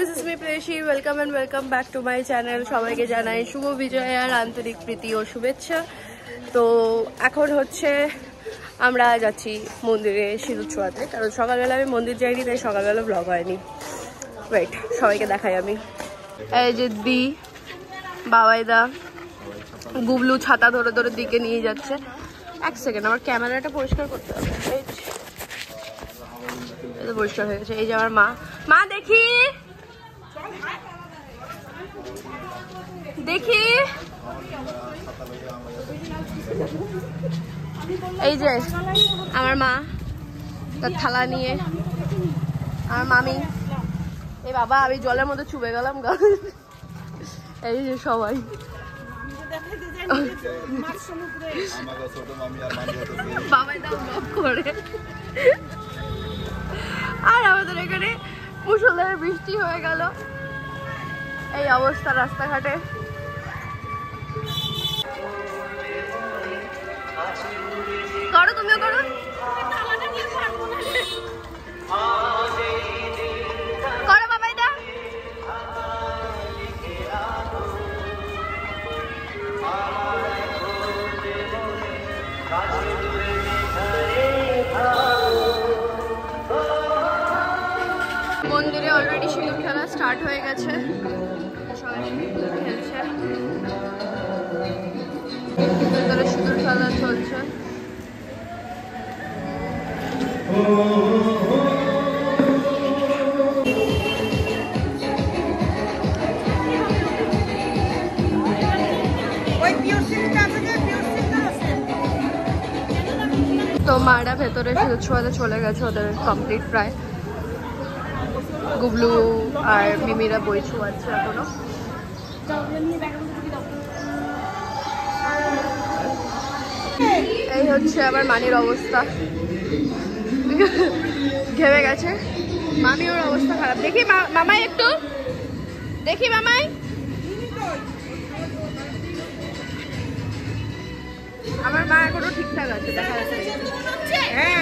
this is me Preshi. Welcome and welcome back to my channel. সবাইকে জানাই শুভ বিজয় আর আন্তরিক প্রীতি ও শুভেচ্ছা। তো এখন হচ্ছে আমরা যাচ্ছি মন্দিরে সিঁদুর ছোঁয়াতে, কারণ সকালবেলা আমি মন্দির যাইনি, তাই সকালবেলা ব্লগ হয়নি। রাইট, সবাইকে দেখাই আমি। এই যে দি, বাবাইদা, গুবলু ছাতা ধরে ধরে দিকে নিয়ে যাচ্ছে। এক সেকেন্ড, আমার ক্যামেরাটা পরিষ্কার করতে হবে। এই পরিষ্কার হয়ে গেছে। এই যে আমার মা। মা দেখি দেখি, এই যে আমার মা তার থালা নিয়ে, আমার মামি। এই বাবা, আমি জলের মধ্যে চুবে গেলাম গা। এই যে সবাই, বাবাই দাও ব্লগ করে। আর আমাদের এখানে মুষলধারে বৃষ্টি হয়ে গেল, এই অবস্থা রাস্তাঘাটে। করো, তুমিও করো। করো বাবাই দা। মন্দিরে অলরেডি সিঁদুর খেলা স্টার্ট হয়ে গেছে, সবাই সিঁদুর খেলছে, ভেতরে সিঁদুর খেলা চলছে। তো মারা ভেতরে সিঁদুর ছোঁয়াতে চলে গেছে, ওদের কমপ্লিট প্রায়। গুবলু আর মিমিরা বই ছোঁয়াচ্ছে এখনো। এই হচ্ছে আমার মানির অবস্থা, ঘেমে গেছে। মামির অবস্থা খারাপ। দেখি মামাই, একটু দেখি মামাই। আমার মা এখনো ঠিকঠাক আছে, দেখা যাচ্ছে। হ্যাঁ,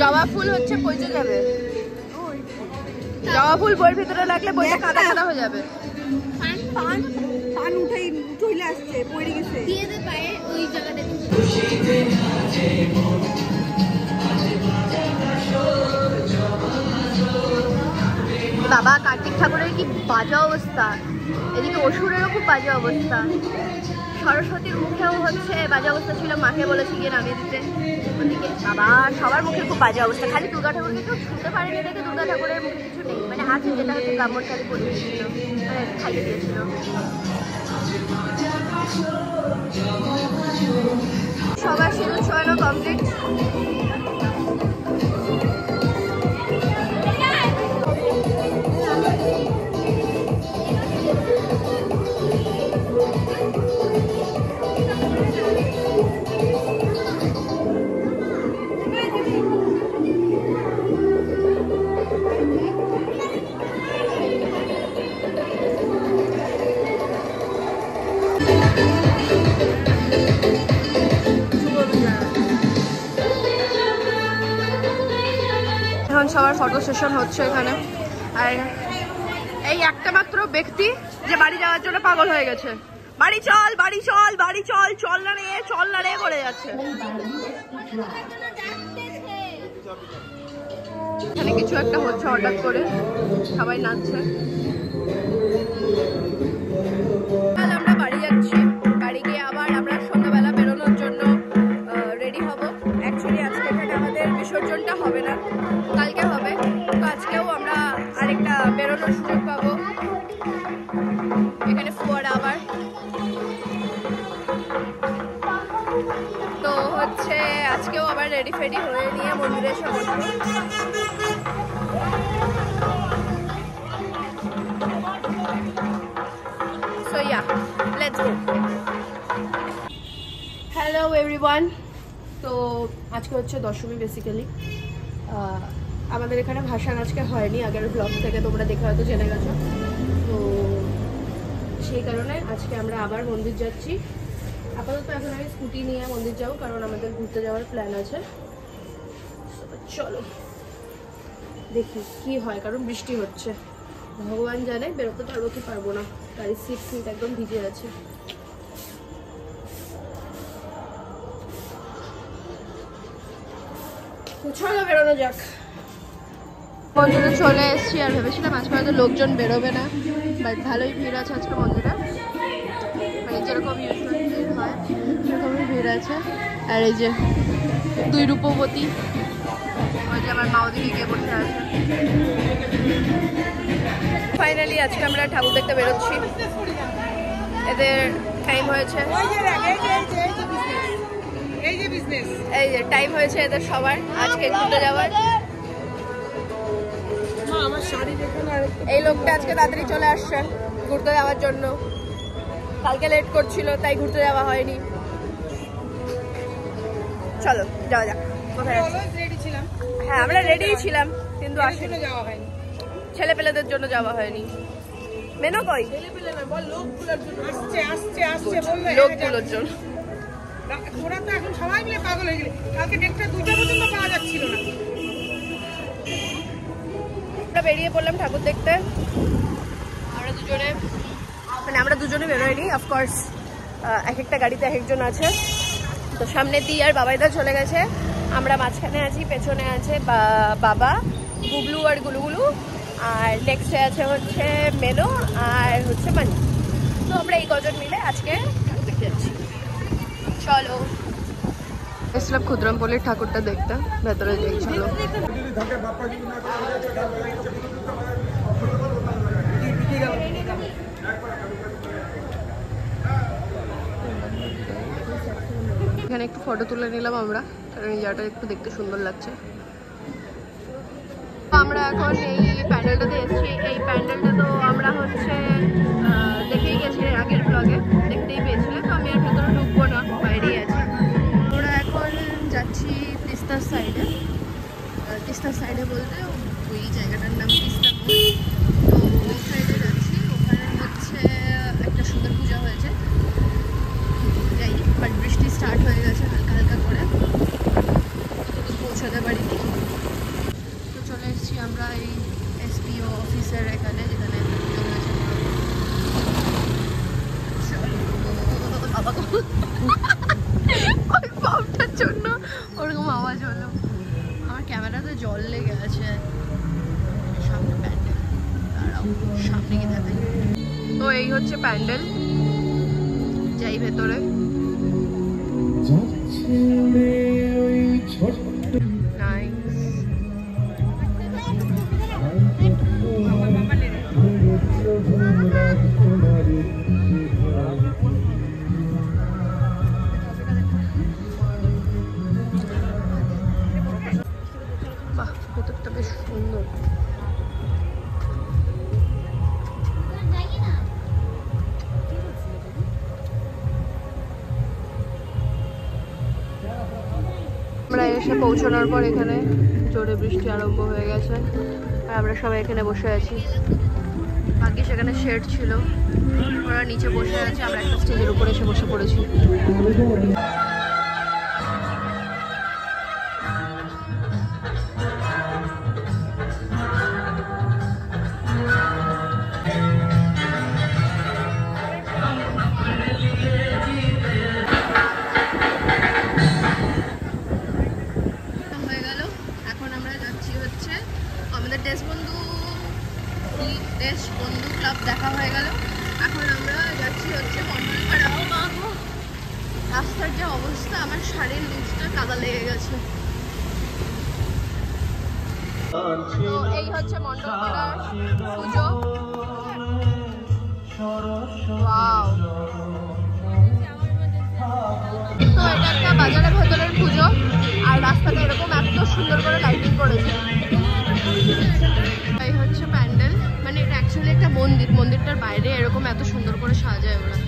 জবা ফুল হচ্ছে পচে যাবে। জবা ফুল বইয়ের ভিতরে লাগলে বইটা কাদা কাদা হয়ে যাবে। বাবা, কার্তিক ঠাকুরের কি বাজে অবস্থা, এদিকে অসুরেরও খুব বাজে অবস্থা, সরস্বতীর মুখেও হচ্ছে বাজে অবস্থা ছিল, মাকে বলেছি গিয়ে নামিয়ে দিতে। ওদিকে বাবা, সবার মুখে খুব বাজে অবস্থা। খালি দুর্গা ঠাকুরকে কেউ ছুঁতে পারেনি দেখে দুর্গা ঠাকুরের মুখে কিছু নেই, মানে আছে যেটা হচ্ছে ব্রাহ্মণ শাড়ি পরিয়ে দিয়েছিল, মানে খাইয়ে দিয়েছিল। সবার সিঁদুর ছোঁয়ানো কমপ্লিট। এখন সবার ফটো সেশন হচ্ছে এখানে। আর এই একটা মাত্র ব্যক্তি যে বাড়ি যাওয়ার জন্য পাগল হয়ে গেছে। বাড়ি চল, বাড়ি চল, বাড়ি চল, চল না রে করে যাচ্ছে। এখানে কিছু একটা হচ্ছে হঠাৎ করে, সবাই নাচছে। আমরা বাড়ি যাচ্ছি, বাড়ি গিয়ে আবার আমরা সন্ধ্যাবেলা বেরোনোর জন্য রেডি হব। অ্যাকচুয়ালি আজকে এখানে আমাদের বিসর্জনটা হবে না, কালকে হবে। তো আজকেও আমরা আরেকটা বেরোনোর সুযোগ পাবো। এখানে ফোয়ারা আবার। তো হচ্ছে আজকেও আবার রেডি ফেডি হয়ে নিয়ে মন্দিরে এসে বসবো। So yeah, let's go. Hello everyone. তো আজকে হচ্ছে দশমী বেসিক্যালি। আমাদের এখানে ভাসান আজকে হয়নি, আগের ব্লগ থেকে তোমরা দেখে হয়তো জেনে গেছো। তো সেই কারণে আজকে আমরা আবার মন্দির যাচ্ছি। আপাতত এখন আমি স্কুটি নিয়ে মন্দির যাবো, কারণ আমাদের ঘুরতে যাওয়ার প্ল্যান আছে। চলো দেখি কি হয়, কারণ বৃষ্টি হচ্ছে। ভগবান জানে বেরোতে পারবো কি পারবো না, গাড়ির সিট ফিট একদম ভিজে আছে। চলো বেরোনো যাক। মন্দিরে চলে এসেছি, আর ভেবেছিলাম আজকে হয়তো লোকজন বেরোবে না, বাট ভালোই ভিড় আছে আজকে মন্দিরে, মানে যেরকম ইউজুয়াল ভিড় হয় সেরকমই ভিড় আছে। আর এই যে দুই রূপবতী, ওই যে আমার মা ওদিকে গিয়ে বসে আছে। ফাইনালি আজকে আমরা ঠাকুর দেখতে বেরোচ্ছি। এদের টাইম হয়েছে, এই যে টাইম হয়েছে এদের সবার আজকে ঘুরতে যাওয়ার। এই লোকটা আজকে তাড়াতাড়ি চলে আসছে ঘুরতে যাওয়ার জন্য, কালকে লেট করছিল তাই ঘুরতে যাওয়া হয়নি। চলো যাওয়া যাক। কোথায়? হ্যাঁ আমরা রেডিই ছিলাম, কিন্তু আসলে যাওয়া হয়নি, ছেলে পেলেদের জন্য যাওয়া হয়নি। মেনো কই? লোকগুলোর জন্য। ওরা তো এখন সবাই মিলে পাগল হয়ে গেলে, কালকে ডেটটা 2টা পর্যন্ত পাওয়া যাচ্ছিল না। আমরা বেরিয়ে পড়লাম ঠাকুর দেখতে। আমরা দুজনে বেরোয়নি, অফকোর্স এক একটা গাড়িতে এক একজন আছে। তো সামনে দিয়ে আর বাবাইদা চলে গেছে, আমরা মাঝখানে আছি, পেছনে আছে বাবা, গুগলু আর গুলুগুলু, আর নেক্সটে আছে হচ্ছে মেনো আর হচ্ছে মানি। তো আমরা এই কজন মিলে আজকে ঠাকুর দেখতে যাচ্ছি। চলো এসলাম ক্ষুদ্রামপল্লির ঠাকুরটা দেখতে, ভেতরে যাই। চলো এখানে একটু ফটো তুলে নিলাম আমরা, কারণ এই জায়গাটা একটু দেখতে সুন্দর লাগছে। আমরা এখন এই প্যান্ডেলটাতে এসেছি। এই প্যান্ডেলটা তো আমরা হচ্ছে দেখেই গেছি আগের ব্লগে, দেখতেই পেয়েছিলাম। তো আমি আর ভেতরে ঢুকবো না, বাইরেই আছি। আমরা এখন যাচ্ছি তিস্তার সাইডে। তিস্তার সাইডে বলতে ওই জায়গাটার নাম তিস্তা মোড়। তো ওই সাইডে যাচ্ছি, ওখানে হচ্ছে একটা সুন্দর পূজা হয়েছে, যাই। বাট বৃষ্টি স্টার্ট হয়ে গেছে হালকা হালকা করে, তো পৌঁছাতে পারিনি। তো চলে এসেছি আমরা এই এসপিও অফিসের এখানে, যেখানে পুজো হয়েছে। ওই পাম্পটার জন্য ওরকম আওয়াজ হলো। আমার ক্যামেরাতে জল লেগে আছে। সামনে প্যান্ডেল, দাঁড়াও সামনে গিয়ে দেখাই। তো এই হচ্ছে প্যান্ডেল, যাই ভেতরে। বাহ, ভেতরটা বেশ সুন্দর। আমরা এসে পৌঁছানোর পর এখানে জোরে বৃষ্টি আরম্ভ হয়ে গেছে, আর আমরা সবাই এখানে বসে আছি। বাকি সেখানে শেড ছিল, ওরা নিচে বসে আছে, আমরা একটা স্টেজের উপরে এসে বসে পড়েছি। দেশবন্ধু ক্লাব দেখা হয়ে গেল। এখন আমরা যাচ্ছি হচ্ছে মন্ডলপাড়া। রাস্তার যে অবস্থা, আমার শাড়ির নিচটা কাদা লেগে গেছে। তো এই হচ্ছে মন্ডলপাড়ার পুজো। ওয়াও, তো এটা একটা বাজারের ভেতরের পুজো, আর রাস্তাটা এরকম এত সুন্দর করে লাইটিং করেছে। এই হচ্ছে প্যান্ডেল, মানে এটা অ্যাকচুয়ালি একটা মন্দির, মন্দিরটার বাইরে এরকম এত সুন্দর করে সাজায় ওরা।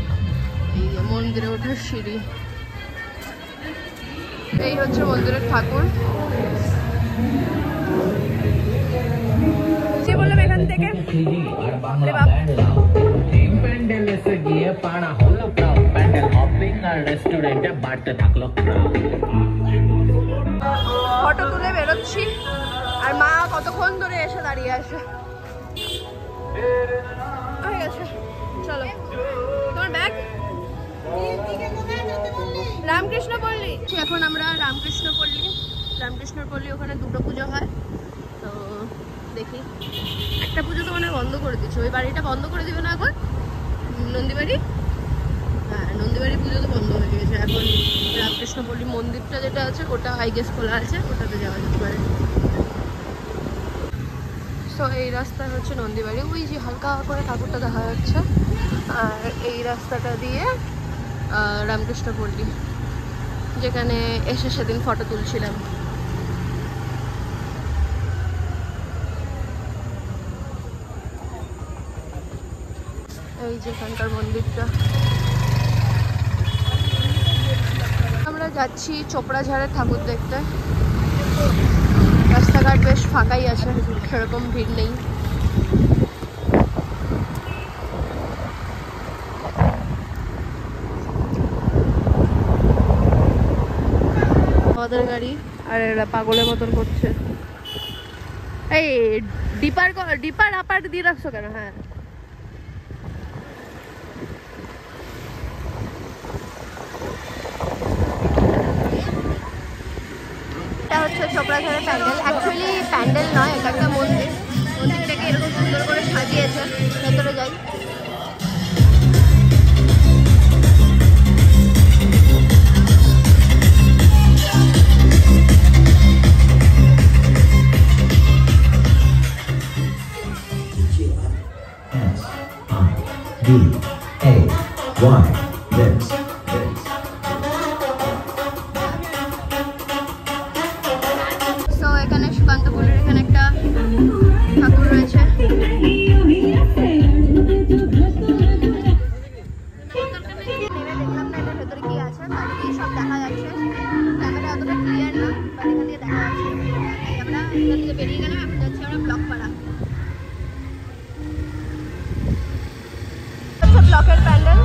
এই মন্দিরে ওঠার সিঁড়ি। এই হচ্ছে মন্দিরের ঠাকুর। যে বললাম এখান থেকে নিয়ে পাড়া হলো ক্রাউড প্যান্ডেল হপিং আর রেস্টুরেন্টে বাড়তে থাকলো ক্রাউড ফটো তুলে বেরোচ্ছি আর মা কতক্ষণ ধরে এসে দাঁড়িয়ে আছে হয়ে গেছে চলো তোমার ব্যাগ রামকৃষ্ণ পল্লী এখন আমরা রামকৃষ্ণ পল্লী ওখানে দুটো পুজো হয় তো দেখি একটা পুজো তো মানে বন্ধ করে দিচ্ছে ওই বাড়িটা বন্ধ করে দিবে না এখন নন্দীবাড়ি হ্যাঁ নন্দীবাড়ি পুজো তো বন্ধ হয়ে গেছে এখন রামকৃষ্ণ পল্লী মন্দিরটা যেটা আছে ওটা আই গেস খোলা আছে ওটাতে যাওয়া যেতে পারে তো এই রাস্তায় হচ্ছে নন্দীবাড়ি ওই যে হালকা করে ঠাকুরটা দেখা যাচ্ছে আর এই রাস্তাটা দিয়ে রামকৃষ্ণ পল্লী যেখানে এসে সেদিন ফটো তুলছিলাম এই যেখানকার মন্দিরটা আমরা যাচ্ছি চোপড়াঝাড়ের ঠাকুর দেখতে রাস্তাঘাট বেশ ফাঁকাই আছে সেরকম ভিড় নেই আমাদের গাড়ি আর এরা পাগলের মতন করছে এই ডিপার আপার দিয়ে রাখছো কেন হ্যাঁ এটা হচ্ছে চোপড়াঝাড়ের প্যান্ডেল অ্যাকচুয়ালি প্যান্ডেল নয় এটা একটা মন্দিরটাকে এরকম সুন্দর করে সাজিয়েছে ভেতরে যাই D-A-Y, lips. সো এখানে সুকান্তপুরের এখানে একটা ঠাকুর রয়েছে ভেতরে কি আছে বাইরে দিয়ে সব দেখা যাচ্ছে ক্যামেরা অতটা ক্লিয়ার না বাট এখান থেকে দেখা যাচ্ছে আমরা এখান থেকে বেরিয়ে গেলাম এখন যাচ্ছি আমরা ব্লক পাড়া ব্লকের প্যান্ডেল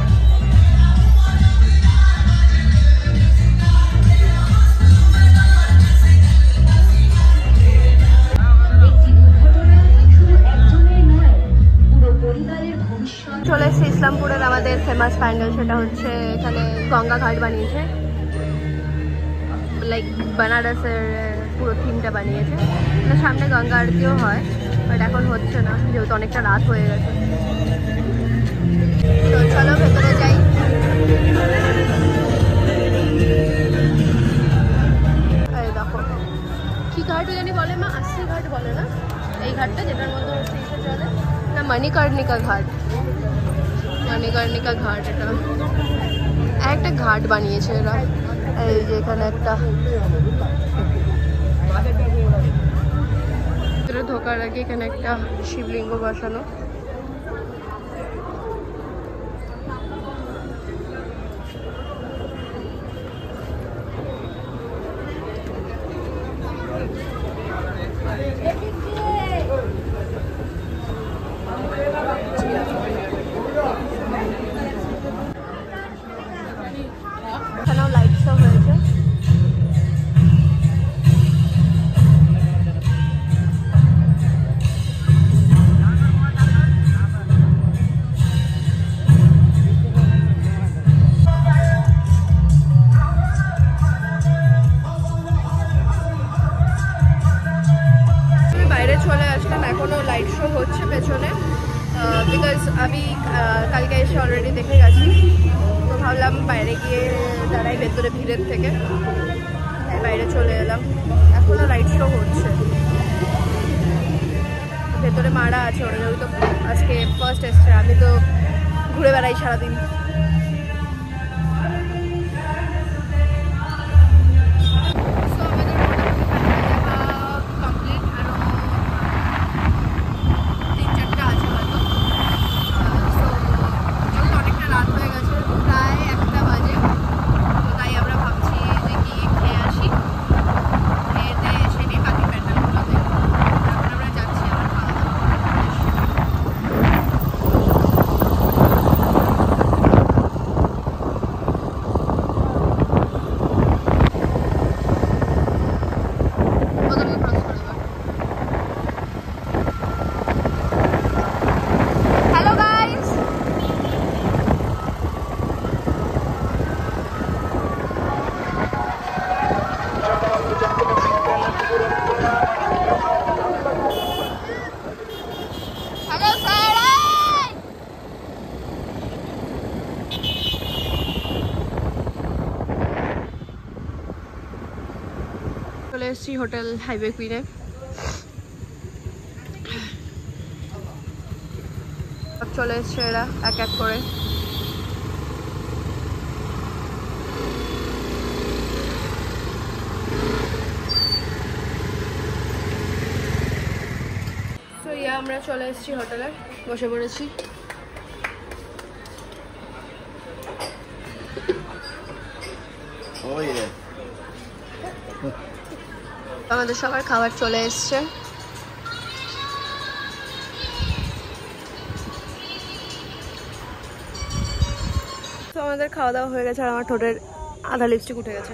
চলে এসেছে ইসলামপুরের আমাদের ফেমাস প্যান্ডেল সেটা হচ্ছে এখানে গঙ্গা ঘাট বানিয়েছে লাইক বানারসের পুরো থিমটা বানিয়েছে এটা সামনে গঙ্গা আরতিও হয় বাট এখন হচ্ছে না যেহেতু অনেকটা রাত হয়ে গেছে তো চলো ভেতরে যাই এই দেখো কি ঘাট জানি বলে মা আশি ঘাট বলে না এই ঘাটটা যেটার মধ্যে হচ্ছে ইসে চলে না মণিকর্ণিকা ঘাট এটা একটা ঘাট বানিয়েছে এরা এই যে এখানে একটা ঢোকার আগে এখানে একটা শিবলিঙ্গ বসানো এখানেও লাইট শো হয়েছে বাইরে চলে আসলাম এখনো লাইট শো হচ্ছে পেছনে বিকজ আমি কালকে এসে অলরেডি দেখে গেছি তো ভাবলাম বাইরে গিয়ে দাঁড়াই ভেতরে ভিড়ের থেকে তাই বাইরে চলে এলাম এখনো লাইট শো হচ্ছে ভেতরে মারা আছে ওরা যেহেতু আজকে ফার্স্ট এসছে আমি তো ঘুরে বেড়াই সারাদিন চলে এসেছি হোটেল হাইওয়ে কুইনে। চলে এসছে এরা এক এক করে। তো আমরা চলে এসেছি হোটেলে, বসে পড়েছি। আমাদের সবার খাবার চলে এসছে। তো আমাদের খাওয়া দাওয়া হয়ে গেছে আর আমার ঠোঁটের আধা লিপস্টিক উঠে গেছে,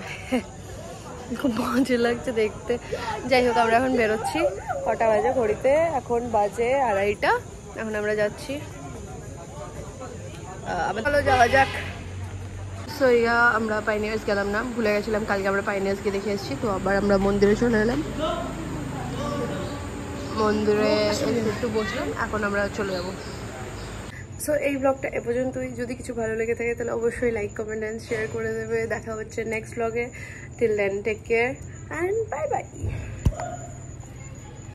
খুব মজা লাগছে দেখতে। যাই হোক, আমরা এখন বেরোচ্ছি। কটা বাজে ঘড়িতে? এখন বাজে 2:30। এখন আমরা যাচ্ছি, আবার চলো যাওয়া যাক। সো আমরা পাইনিয়ার্স গেলাম না, ভুলে গেছিলাম কালকে আমরা পাইনিয়ার্সকে দেখে এসেছি। তো আবার আমরা মন্দিরে চলে এলাম, মন্দিরে একটু বসলাম, এখন আমরা চলে যাবো। সো এই ব্লগটা এ পর্যন্তই। যদি কিছু ভালো লেগে থাকে তাহলে অবশ্যই লাইক, কমেন্ট অ্যান্ড শেয়ার করে দেবে। দেখা হচ্ছে নেক্সট ব্লগে। Till then take care and bye by.